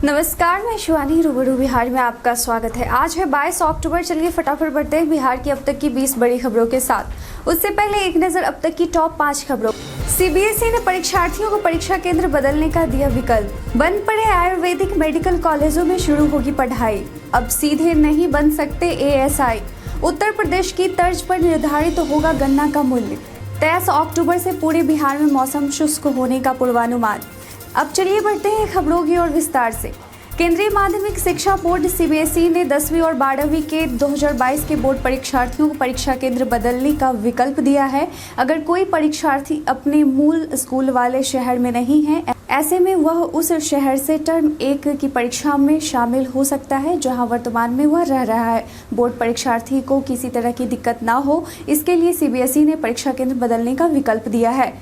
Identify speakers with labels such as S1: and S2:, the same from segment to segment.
S1: नमस्कार, मैं शिवानी। रूबरू बिहार में आपका स्वागत है। आज है 22 अक्टूबर। चलिए फटाफट बढ़ते हैं बिहार की अब तक की 20 बड़ी खबरों के साथ। उससे पहले एक नजर अब तक की टॉप 5 खबरों। सीबीएसई ने परीक्षार्थियों को परीक्षा केंद्र बदलने का दिया विकल्प। बंद पड़े आयुर्वेदिक मेडिकल कॉलेजों में शुरू होगी पढ़ाई। अब सीधे नहीं बन सकते एएसआई। उत्तर प्रदेश की तर्ज पर निर्धारित होगा गन्ना का मूल्य। 23 अक्टूबर से पूरे बिहार में मौसम शुष्क होने का पूर्वानुमान। अब चलिए बढ़ते हैं खबरों की ओर विस्तार से। केंद्रीय माध्यमिक शिक्षा बोर्ड सीबीएसई ने 10वीं और 12वीं के 2022 के बोर्ड परीक्षार्थियों को परीक्षा केंद्र बदलने का विकल्प दिया है। अगर कोई परीक्षार्थी अपने मूल स्कूल वाले शहर में नहीं है, ऐसे में वह उस शहर से टर्म 1 की परीक्षा में शामिल हो सकता है जहां वर्तमान में वह रह रहा है। बोर्ड परीक्षार्थी को किसी तरह की दिक्कत ना हो, इसके लिए सीबीएसई ने परीक्षा केंद्र बदलने का विकल्प दिया है।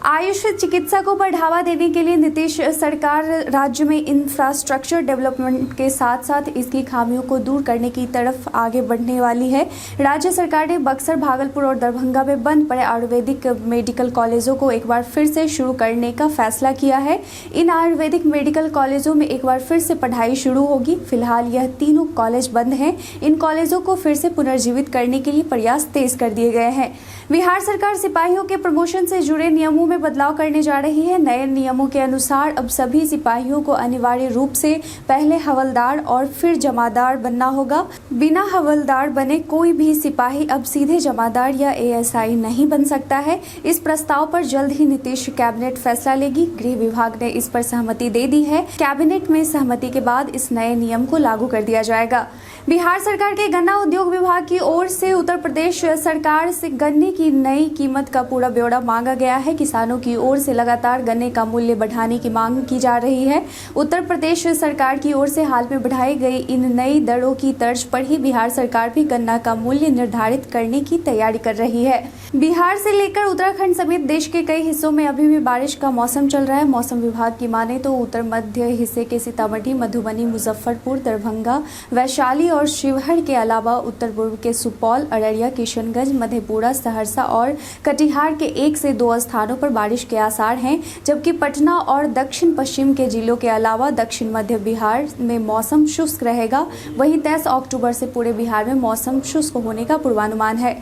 S1: आयुष चिकित्सा को बढ़ावा देने के लिए नीतीश सरकार राज्य में इंफ्रास्ट्रक्चर डेवलपमेंट के साथ साथ इसकी खामियों को दूर करने की तरफ आगे बढ़ने वाली है। राज्य सरकार ने बक्सर, भागलपुर और दरभंगा में बंद पड़े आयुर्वेदिक मेडिकल कॉलेजों को एक बार फिर से शुरू करने का फैसला किया है। इन आयुर्वेदिक मेडिकल कॉलेजों में एक बार फिर से पढ़ाई शुरू होगी। फिलहाल यह तीनों कॉलेज बंद हैं। इन कॉलेजों को फिर से पुनर्जीवित करने के लिए प्रयास तेज कर दिए गए हैं। बिहार सरकार सिपाहियों के प्रमोशन से जुड़े नियमों में बदलाव करने जा रही है। नए नियमों के अनुसार अब सभी सिपाहियों को अनिवार्य रूप से पहले हवलदार और फिर जमादार बनना होगा। बिना हवलदार बने कोई भी सिपाही अब सीधे जमादार या एएसआई नहीं बन सकता है। इस प्रस्ताव पर जल्द ही नीतीश कैबिनेट फैसला लेगी। गृह विभाग ने इस पर सहमति दे दी है। कैबिनेट में सहमति के बाद इस नए नियम को लागू कर दिया जाएगा। बिहार सरकार के गन्ना उद्योग विभाग की ओर से उत्तर प्रदेश सरकार से गन्ने की नई कीमत का पूरा ब्यौरा मांगा गया है। किसानों की ओर से लगातार गन्ने का मूल्य बढ़ाने की मांग की जा रही है। उत्तर प्रदेश सरकार की ओर से हाल में बढ़ाई गई इन नई दरों की तर्ज पर ही बिहार सरकार भी गन्ना का मूल्य निर्धारित करने की तैयारी कर रही है। बिहार से लेकर उत्तराखंड समेत देश के कई हिस्सों में अभी भी बारिश का मौसम चल रहा है। मौसम विभाग की माने तो उत्तर मध्य हिस्से के सीतामढ़ी, मधुबनी, मुजफ्फरपुर, दरभंगा, वैशाली और शिवहर के अलावा उत्तर पूर्व के सुपौल, अररिया, किशनगंज, मधेपुरा, सहरसा और कटिहार के 1 से 2 स्थानों पर बारिश के आसार हैं। जबकि पटना और दक्षिण पश्चिम के जिलों के अलावा दक्षिण मध्य बिहार में मौसम शुष्क रहेगा। वहीं 23 अक्टूबर से पूरे बिहार में मौसम शुष्क होने का पूर्वानुमान है।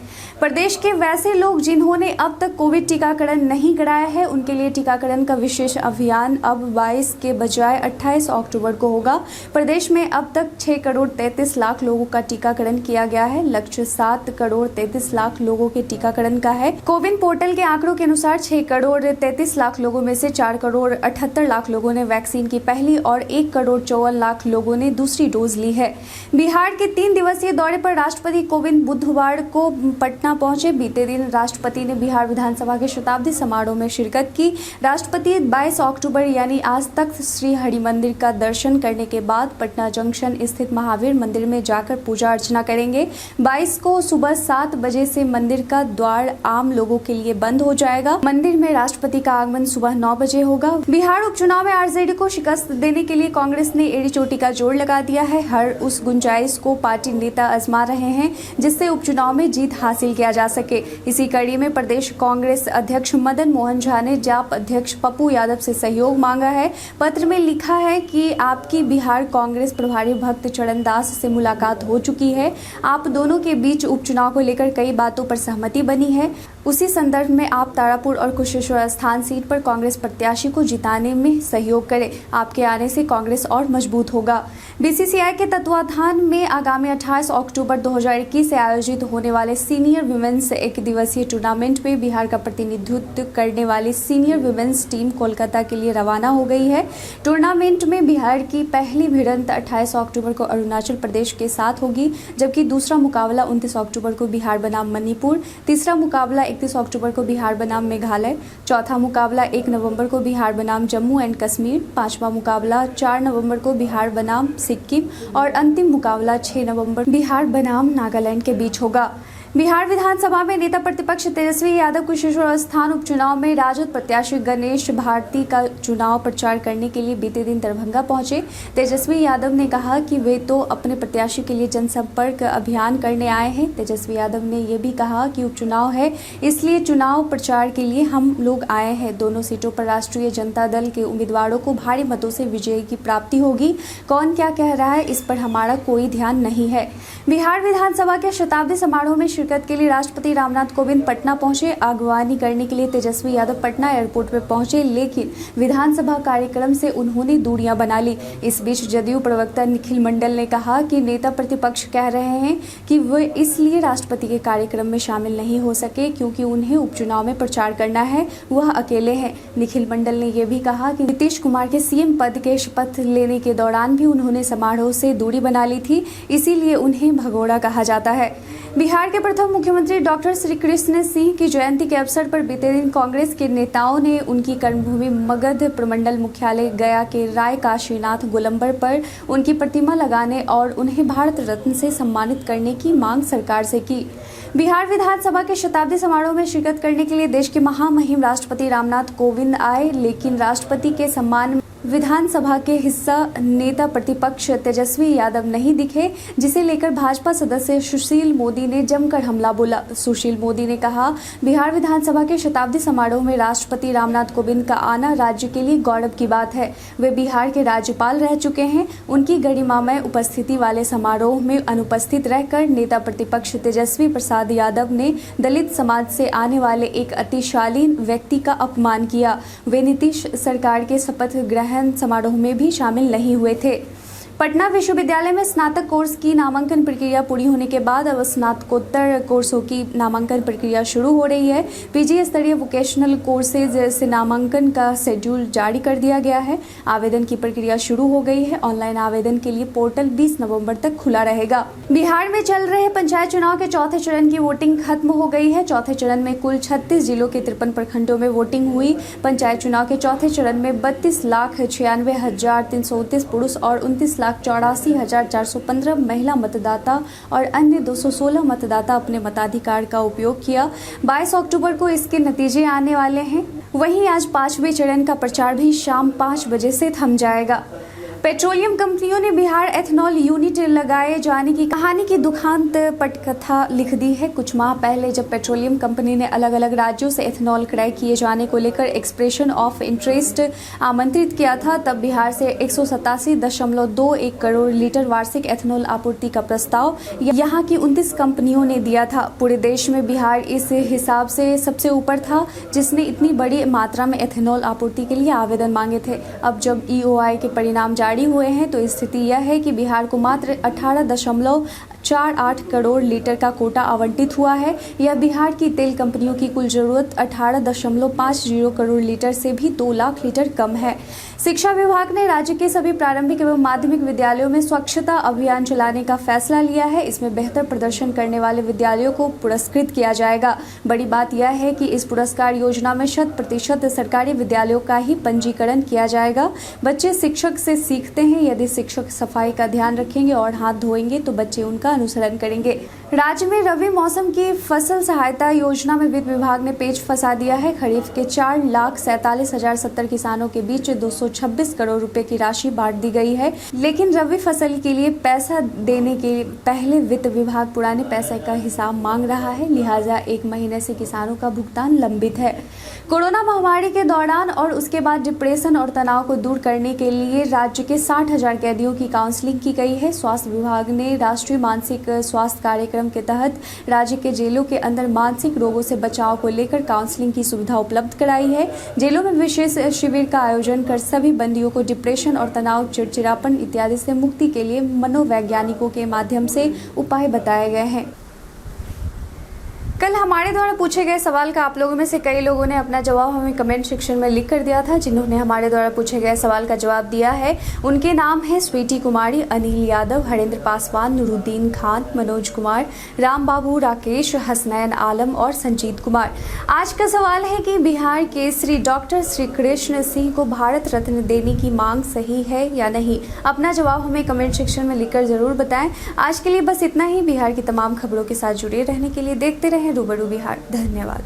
S1: प्रदेश के वैसे लोग जिन्होंने अब तक कोविड टीकाकरण नहीं कराया है, उनके लिए टीकाकरण का विशेष अभियान अब 22 के बजाय 28 अक्टूबर को होगा। प्रदेश में अब तक 6 करोड़ 33 लाख लोगों का टीकाकरण किया गया है। लक्ष्य 7 करोड़ 33 लाख लोगों के टीकाकरण का है। कोविन पोर्टल के आंकड़ों के अनुसार 6 करोड़ 33 लाख लोगों में से 4 करोड़ 78 लाख लोगों ने वैक्सीन की पहली और 1 करोड़ 54 लाख लोगों ने दूसरी डोज ली है। बिहार के 3 दिवसीय दौरे पर राष्ट्रपति कोविंद बुधवार को पटना पहुंचे। बीते दिन राष्ट्रपति ने बिहार विधानसभा के शताब्दी समारोह में शिरकत की। राष्ट्रपति 22 अक्टूबर यानी आज तख्त श्री हरि मंदिर का दर्शन करने के बाद पटना जंक्शन स्थित महावीर मंदिर में जाकर पूजा अर्चना करेंगे। 22 को सुबह 7 बजे से मंदिर का द्वार आम लोगों के लिए बंद हो जाएगा। मंदिर में राष्ट्रपति का आगमन सुबह 9 बजे होगा। बिहार उपचुनाव में आरजेडी को शिकस्त देने के लिए कांग्रेस ने एड़ी चोटी का जोड़ लगा दिया है। हर उस गुंजाइश को पार्टी नेता आजमा रहे हैं जिससे उपचुनाव में जीत हासिल किया जा सके। इसी कड़ी में प्रदेश कांग्रेस अध्यक्ष मदन मोहन झा ने जाप अध्यक्ष पप्पू यादव से सहयोग मांगा है। पत्र में लिखा है कि आपकी बिहार कांग्रेस प्रभारी भक्त चरण दास से मुलाकात हो चुकी है। आप दोनों के बीच उपचुनाव को लेकर कई बातों पर सहमति बनी है। उसी संदर्भ में आप तारापुर और कुशेश्वर स्थान सीट पर कांग्रेस प्रत्याशी को जिताने में सहयोग करें। आपके आने से कांग्रेस और मजबूत होगा। बीसीसीआई के तत्वाधान में आगामी 28 अक्टूबर 2021 से आयोजित होने वाले सीनियर विमेंस 1 दिवसीय टूर्नामेंट में बिहार का प्रतिनिधित्व करने वाली सीनियर विमेंस टीम कोलकाता के लिए रवाना हो गई है। टूर्नामेंट में बिहार की पहली भिड़ंत 28 अक्टूबर को अरुणाचल प्रदेश के साथ होगी, जबकि दूसरा मुकाबला 29 अक्टूबर को बिहार बनाम मणिपुर, तीसरा मुकाबला 31 अक्टूबर को बिहार बनाम मेघालय, चौथा मुकाबला 1 नवंबर को बिहार बनाम जम्मू एंड कश्मीर, पांचवा मुकाबला 4 नवंबर को बिहार बनाम सिक्किम और अंतिम मुकाबला 6 नवंबर बिहार बनाम नागालैंड के बीच होगा। बिहार विधानसभा में नेता प्रतिपक्ष तेजस्वी यादव कुशेश्वर स्थान उपचुनाव में राजद प्रत्याशी गणेश भारती का चुनाव प्रचार करने के लिए बीते दिन दरभंगा पहुंचे। तेजस्वी यादव ने कहा कि वे तो अपने प्रत्याशी के लिए जनसंपर्क अभियान करने आए हैं। तेजस्वी यादव ने यह भी कहा कि उपचुनाव है, इसलिए चुनाव प्रचार के लिए हम लोग आए हैं। दोनों सीटों पर राष्ट्रीय जनता दल के उम्मीदवारों को भारी मतों से विजय की प्राप्ति होगी। कौन क्या कह रहा है, इस पर हमारा कोई ध्यान नहीं है। बिहार विधानसभा के शताब्दी समारोह में शिरकत के लिए राष्ट्रपति रामनाथ कोविंद पटना पहुंचे। अगवानी करने के लिए तेजस्वी यादव पटना एयरपोर्ट पर पहुंचे, लेकिन विधानसभा कार्यक्रम से उन्होंने दूरियां बना ली। इस बीच जदयू प्रवक्ता निखिल मंडल ने कहा कि नेता प्रतिपक्ष कह रहे हैं कि वे इसलिए राष्ट्रपति के कार्यक्रम में शामिल नहीं हो सके क्योंकि उन्हें उपचुनाव में प्रचार करना है, वह अकेले हैं। निखिल मंडल ने यह भी कहा कि नीतीश कुमार के सीएम पद के शपथ लेने के दौरान भी उन्होंने समारोह से दूरी बना ली थी, इसीलिए उन्हें भगोड़ा कहा जाता है। बिहार के प्रथम मुख्यमंत्री डॉक्टर श्री कृष्ण सिंह की जयंती के अवसर पर बीते दिन कांग्रेस के नेताओं ने उनकी कर्मभूमि मगध प्रमंडल मुख्यालय गया के राय काशीनाथ गोलंबर पर उनकी प्रतिमा लगाने और उन्हें भारत रत्न से सम्मानित करने की मांग सरकार से की। बिहार विधानसभा के शताब्दी समारोह में शिरकत करने के लिए देश के महामहिम राष्ट्रपति रामनाथ कोविंद आए, लेकिन राष्ट्रपति के सम्मान विधानसभा के हिस्सा नेता प्रतिपक्ष तेजस्वी यादव नहीं दिखे, जिसे लेकर भाजपा सदस्य सुशील मोदी ने जमकर हमला बोला। सुशील मोदी ने कहा, बिहार विधानसभा के शताब्दी समारोह में राष्ट्रपति रामनाथ कोविंद का आना राज्य के लिए गौरव की बात है। वे बिहार के राज्यपाल रह चुके हैं। उनकी गरिमामय उपस्थिति वाले समारोह में अनुपस्थित रहकर नेता प्रतिपक्ष तेजस्वी प्रसाद यादव ने दलित समाज से आने वाले एक अतिशालीन व्यक्ति का अपमान किया। वे नीतीश सरकार के शपथ ग्रहण समारोह में भी शामिल नहीं हुए थे। पटना विश्वविद्यालय में स्नातक कोर्स की नामांकन प्रक्रिया पूरी होने के बाद अब स्नातकोत्तर कोर्सों की नामांकन प्रक्रिया शुरू हो रही है। पीजी स्तरीय वोकेशनल कोर्सेज से नामांकन का शेड्यूल जारी कर दिया गया है। आवेदन की प्रक्रिया शुरू हो गई है। ऑनलाइन आवेदन के लिए पोर्टल 20 नवंबर तक खुला रहेगा। बिहार में चल रहे पंचायत चुनाव के चौथे चरण की वोटिंग खत्म हो गई है। चौथे चरण में कुल 36 जिलों के 53 प्रखंडों में वोटिंग हुई। पंचायत चुनाव के चौथे चरण में 32,96,329 पुरुष और 29,84,415 महिला मतदाता और अन्य 216 मतदाता अपने मताधिकार का उपयोग किया। 22 अक्टूबर को इसके नतीजे आने वाले हैं। वहीं आज 5वें चरण का प्रचार भी शाम 5 बजे से थम जाएगा। पेट्रोलियम कंपनियों ने बिहार एथेनॉल यूनिट लगाए जाने की कहानी की दुखांत पटकथा लिख दी है। कुछ माह पहले जब पेट्रोलियम कंपनी ने अलग अलग राज्यों से एथेनॉल क्रय किए जाने को लेकर एक्सप्रेशन ऑफ इंटरेस्ट आमंत्रित किया था, तब बिहार से 187.21 करोड़ लीटर वार्षिक एथेनॉल आपूर्ति का प्रस्ताव यहां की 29 कंपनियों ने दिया था। पूरे देश में बिहार इस हिसाब से सबसे ऊपर था जिसने इतनी बड़ी मात्रा में एथेनॉल आपूर्ति के लिए आवेदन मांगे थे। अब जब EOI के परिणाम जारी हुए हैं तो स्थिति यह है कि बिहार को मात्र 18.48 करोड़ लीटर का कोटा आवंटित हुआ है। यह बिहार की तेल कंपनियों की कुल जरूरत 18.50 करोड़ लीटर से भी 2 लाख लीटर कम है। शिक्षा विभाग ने राज्य के सभी प्रारंभिक एवं माध्यमिक विद्यालयों में स्वच्छता अभियान चलाने का फैसला लिया है। इसमें बेहतर प्रदर्शन करने वाले विद्यालयों को पुरस्कृत किया जाएगा। बड़ी बात यह है कि इस पुरस्कार योजना में 100% सरकारी विद्यालयों का ही पंजीकरण किया जाएगा। बच्चे शिक्षक से सीखते हैं। यदि शिक्षक सफाई का ध्यान रखेंगे और हाथ धोएंगे तो बच्चे उनका अनुसरण करेंगे। राज्य में रबी मौसम की फसल सहायता योजना में वित्त विभाग ने पेच फंसा दिया है। खरीफ के 4,47,070 किसानों के बीच 226 करोड़ रुपए की राशि बांट दी गई है, लेकिन रबी फसल के लिए पैसा देने के पहले वित्त विभाग पुराने पैसे का हिसाब मांग रहा है, लिहाजा 1 महीने से किसानों का भुगतान लंबित है। कोरोना महामारी के दौरान और उसके बाद डिप्रेशन और तनाव को दूर करने के लिए राज्य के 60,000 कैदियों की काउंसलिंग की गई है। स्वास्थ्य विभाग ने राष्ट्रीय मानसिक स्वास्थ्य कार्यक्रम के तहत राज्य के जेलों के अंदर मानसिक रोगों से बचाव को लेकर काउंसलिंग की सुविधा उपलब्ध कराई है। जेलों में विशेष शिविर का आयोजन कर सभी बंदियों को डिप्रेशन और तनाव, चिड़चिड़ापन इत्यादि से मुक्ति के लिए मनोवैज्ञानिकों के माध्यम से उपाय बताए गए हैं। कल हमारे द्वारा पूछे गए सवाल का आप लोगों में से कई लोगों ने अपना जवाब हमें कमेंट सेक्शन में लिख कर दिया था। जिन्होंने हमारे द्वारा पूछे गए सवाल का जवाब दिया है उनके नाम हैं स्वीटी कुमारी, अनिल यादव, हरेंद्र पासवान, नूरुद्दीन खान, मनोज कुमार, राम बाबू, राकेश, हसनैन आलम और संजीत कुमार। आज का सवाल है कि बिहार केसरी डॉक्टर श्री कृष्ण सिंह को भारत रत्न देने की मांग सही है या नहीं। अपना जवाब हमें कमेंट सेक्शन में लिखकर जरूर बताएं। आज के लिए बस इतना ही। बिहार की तमाम खबरों के साथ जुड़े रहने के लिए देखते रहें रूबरू बिहार। धन्यवाद।